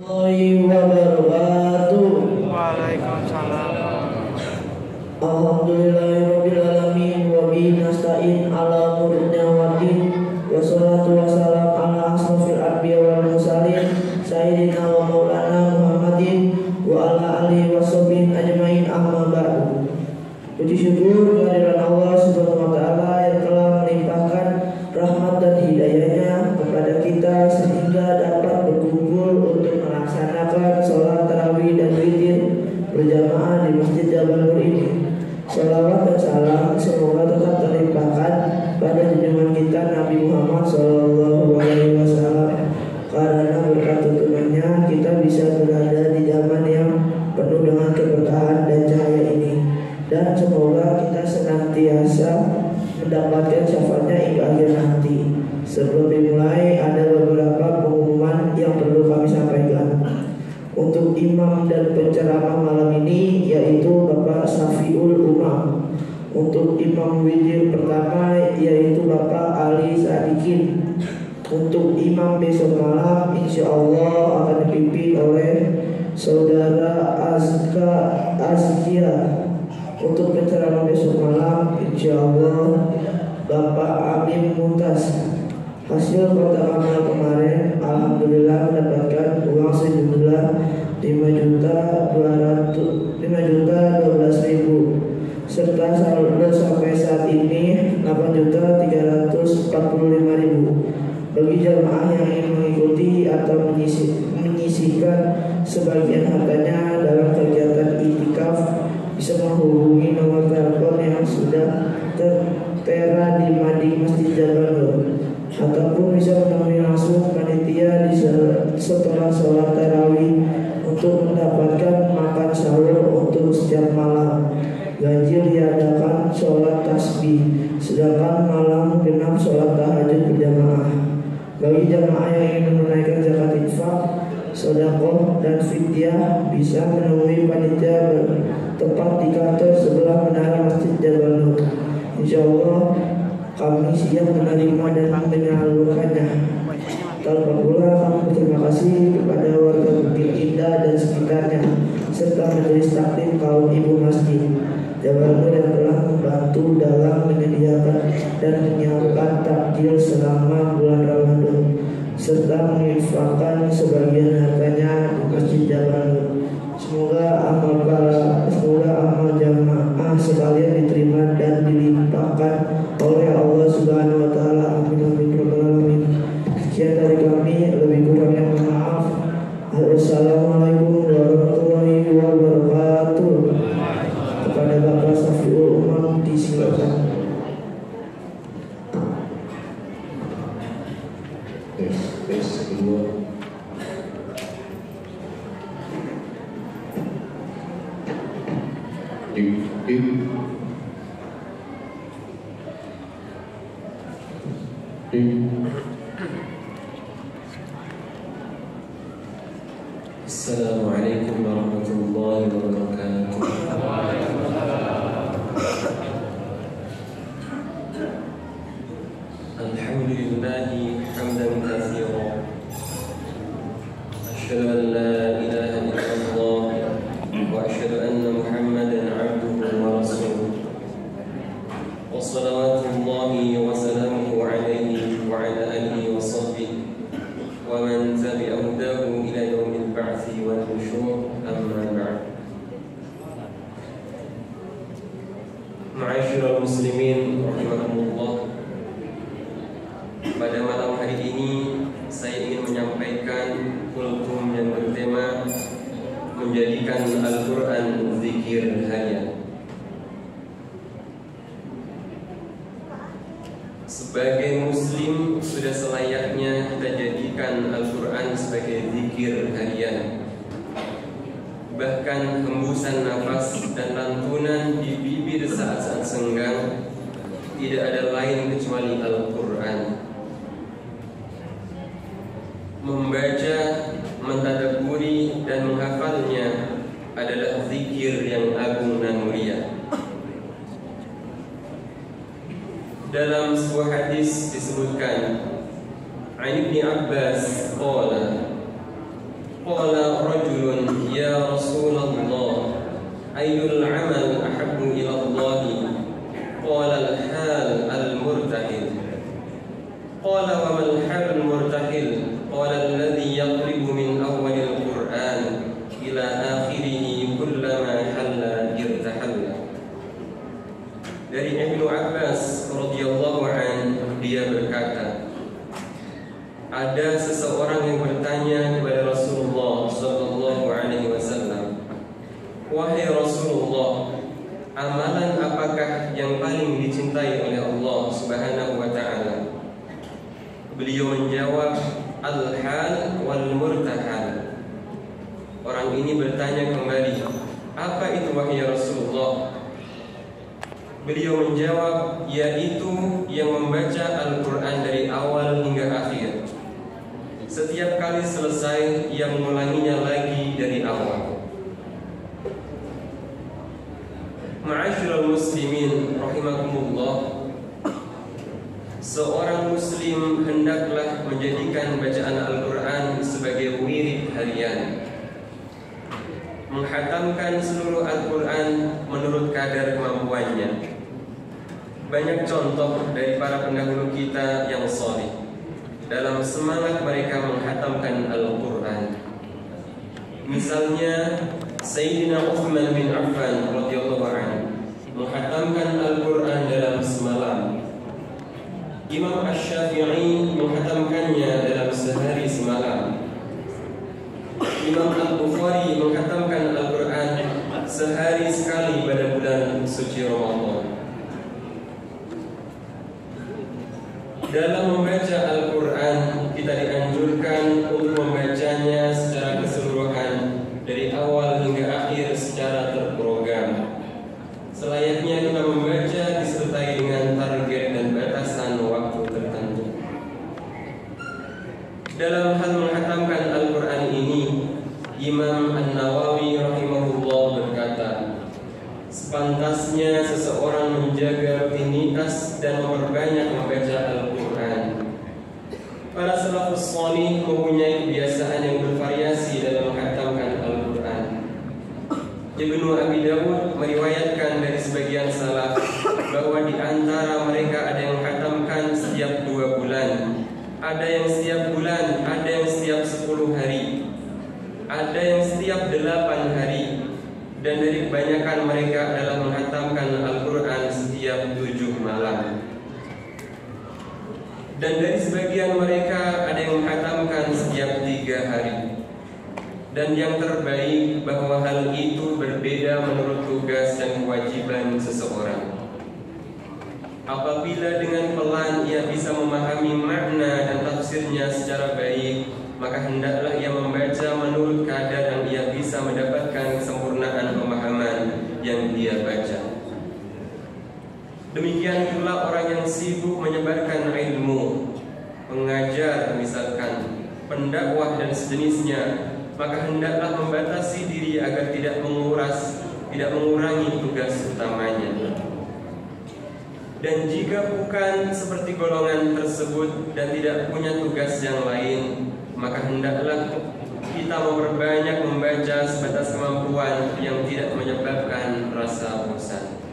wabarakatuh. Waalaikumsalam. Alhamdulillahirabbil alamin wa bihi nasta'in ala umuri dunya waddin wassalatu wassalamu ala asrofil anbiya wal mursalin sayyidina wa maulana Muhammadin wa ala alihi washabbihi ajmain amma ba'du. Puji syukur kehadiran Allah Subhanahu wa taala yang telah melimpahkan rahmat dan hidayahnya kepada kita sehingga dapat berkumpul untuk melaksanakan sholat tarawih dan witir berjamaah di Masjid Jabal Nur ini. Salawat dan salam semoga tetap terlimpahkan pada junjungan kita Nabi Muhammad SAW, karena berkat tuntunannya kita bisa berada di zaman yang penuh dengan keberkahan dan cahaya ini, dan semoga kita senantiasa mendapatkan syafaatnya hingga akhir nanti. Sebelum dimulai ada beberapa pengumuman yang perlu kami sampaikan. Untuk imam dan penceramah malam ini yaitu Bapak Safiul Umam. Untuk imam witir pertama yaitu Bapak Ali Sadikin. Untuk imam besok malam insya Allah akan dipimpin oleh Saudara Azkia. Untuk penceramah besok malam insya Allah Bapak Amin Muntas. Hasil kotak amal kemarin alhamdulillah mendapatkan uang sejumlah 5.212.000 serta saldo sampai saat ini 8.345.000. Bagi jamaah yang ingin mengikuti atau menyisihkan sebagian hartanya dalam kegiatan iktikaf bisa menghubungi nomor telepon yang sudah tertera di mading Masjid Jabal Nur, ataupun bisa menemui langsung panitia di setelah sholat tarawih untuk mendapatkan makan sahur untuk setiap malam. Ganjil diadakan sholat tasbih, sedangkan malam genap sholat tahajud berjamaah. Bagi jamaah yang ingin menunaikan zakat infak, sedekah dan fidyah bisa menemui panitia tepat di kantor sebelah menara Masjid Jabal Nur. Insyaallah kami siap menerima dan menyalurkannya. Tanpa pula kami berterima kasih kepada warga Bukit Indah dan sekitarnya serta majelis taklim kaum ibu masjid Jabal Nur yang telah membantu dalam menyediakan dan menyiapkan takjil selama bulan Ramadan serta menginfakkan sebagian hartanya di Masjid Jabal Nur. Semoga amal jamaah sekalian diterima dan dilimpahkan oleh Allah Subhanahu wa taala. Amin amin rabbal alamin. Sekian dari kami, lebih kurangnya mohon maaf. Wassalamualaikum warahmatullahi wabarakatuh. Kepada Bapak Safiul Umam disilakan. Tes kedua. Assalamualaikum warahmatullahi wabarakatuh. Alhamdulillahi hamdan katsiran. Asyhadu an la ilaha illallah wa asyhadu anna Muhammadan abduhu wa rasuluh. Wassalawatullahi wa salamuhu alaihi wa ala alihi wa sahbihi wa man tabi'a hudahu ila yaumil ba'tsi wal nusyur, amma ba'd. Ma'asyiral muslimin rahimakumullah. Pada malam hari ini saya ingin menyampaikan kultum yang bertema menjadikan Al-Quran zikir harian. Sebagai muslim sudah selayaknya kita jadikan Al-Quran sebagai zikir harian. Bahkan hembusan nafas dan lantunan di bibir saat-saat senggang tidak ada lain kecuali Al-Quran. Membaca, mentadabburi dan menghafalnya adalah zikir yang agung dan mulia. Dalam sebuah hadis disebutkan, An Ibnu Abbas qala qala rajulun ya Rasulullah ayyul amal ahabbu ila Allah qala al-hal al-murtahil qala wa mal hal al-murtahil qala alladhi yaqribu min awwal al-Qur'an ila akhirih kullama halla irtahalla. Dari Ibnu Abbas radhiyallahu anhu, dia berkata, ada seseorang yang bertanya kepada Rasulullah sallallahu alaihi wasallam, "Wahai Rasulullah, amalan apakah yang paling dicintai oleh Allah Subhanahu wa taala?" Beliau menjawab, "Al-hal wal murtahal." Orang ini bertanya kembali, "Apa itu wahai Rasulullah?" Beliau menjawab, yaitu yang membaca Al-Quran dari awal hingga akhir. Setiap kali selesai, ia mengulanginya lagi dari awal. Ma'asyiral muslimin rahimakumullah, seorang muslim hendaklah menjadikan bacaan Al-Quran sebagai wirid harian, menghatamkan seluruh Al-Quran menurut kadar kemampuannya. Banyak contoh dari para pendahulu kita yang saleh dalam semangat mereka menghatamkan Al-Quran. Misalnya Sayyidina Uthman bin Affan radhiyallahu anhu menghatamkan Al-Quran dalam semalam. Imam Asy-Syafi'i menghatamkannya dalam sehari semalam. Imam Al-Bukhari menghatamkan Al-Quran sehari sekali pada bulan suci Ramadan. Dalam membaca Al-Quran, kita dianjurkan untuk membacanya secara keseluruhan dari awal hingga akhir secara terprogram. Selayaknya kita membaca disertai dengan target dan batasan waktu tertentu. Dalam hal menghatamkan Al-Quran ini, Imam An-Nawawi rahimahullah berkata, sepantasnya seseorang menjaga rutinitas dan memperbanyak membaca Al-Quran. Para salafus salih mempunyai kebiasaan yang bervariasi dalam menghatamkan Al-Quran. Ibnu Abi Dawud meriwayatkan dari sebagian salaf bahwa di antara mereka ada yang menghatamkan setiap 2 bulan, ada yang setiap bulan, ada yang setiap 10 hari, ada yang setiap 8 hari. Dan dari kebanyakan mereka adalah menghatamkan Al-Quran setiap 7 malam. Dan dari sebagian mereka ada yang menghatamkan setiap 3 hari. Dan yang terbaik bahwa hal itu berbeda menurut tugas dan kewajiban seseorang. Apabila dengan pelan ia bisa memahami makna dan tafsirnya secara baik, maka hendaklah ia membaca menurut kadar yang ia bisa mendapatkan kesempurnaan pemahaman yang dia baca. Demikian pula orang yang sibuk menyebarkan ilmu, pengajar misalkan, pendakwah dan sejenisnya, maka hendaklah membatasi diri agar tidak mengurangi tugas utamanya. Dan jika bukan seperti golongan tersebut dan tidak punya tugas yang lain, maka hendaklah kita memperbanyak membaca sebatas kemampuan yang tidak menyebabkan rasa bosan.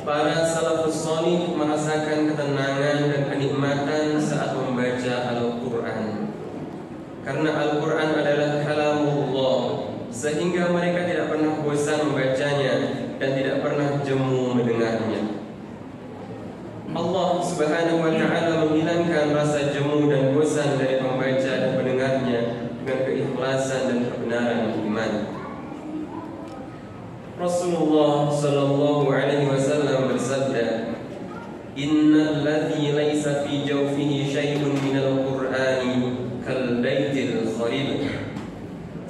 Para salafus salih merasakan ketenangan dan kenikmatan saat membaca Al-Quran, karena Al-Quran adalah kalamullah, sehingga mereka tidak pernah bosan membacanya dan tidak pernah jemu mendengarnya. Allah Subhanahu wa ta'ala menghilangkan rasa jemu dan bosan dari pembaca dan pendengarnya dengan keikhlasan dan kebenaran iman. Rasulullah sallallahu alaihi wasallam bersabda, "Innal ladzi laisa fi jawfihi syai'un minal Qur'ani kal baitil kharib."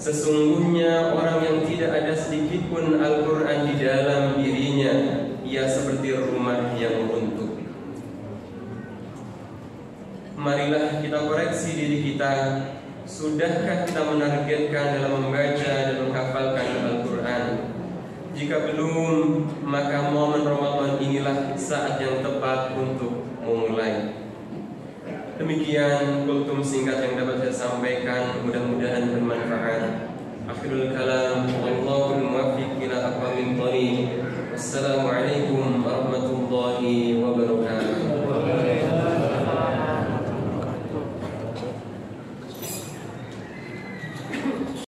Sesungguhnya orang yang tidak ada sedikit pun Al-Quran di dalam dirinya, ia seperti rumah yang runtuh. Marilah kita koreksi diri kita. Sudahkah kita menargetkan dalam membaca dan menghafalkan Al-Quran? Jika belum, maka momen Ramadan inilah saat yang tepat untuk memulai. Demikian kultum singkat yang dapat saya sampaikan, mudah-mudahan bermanfaat. Akhirul kalam, wallahul muwaffiq ila aqwamit thoriq. Wassalamualaikum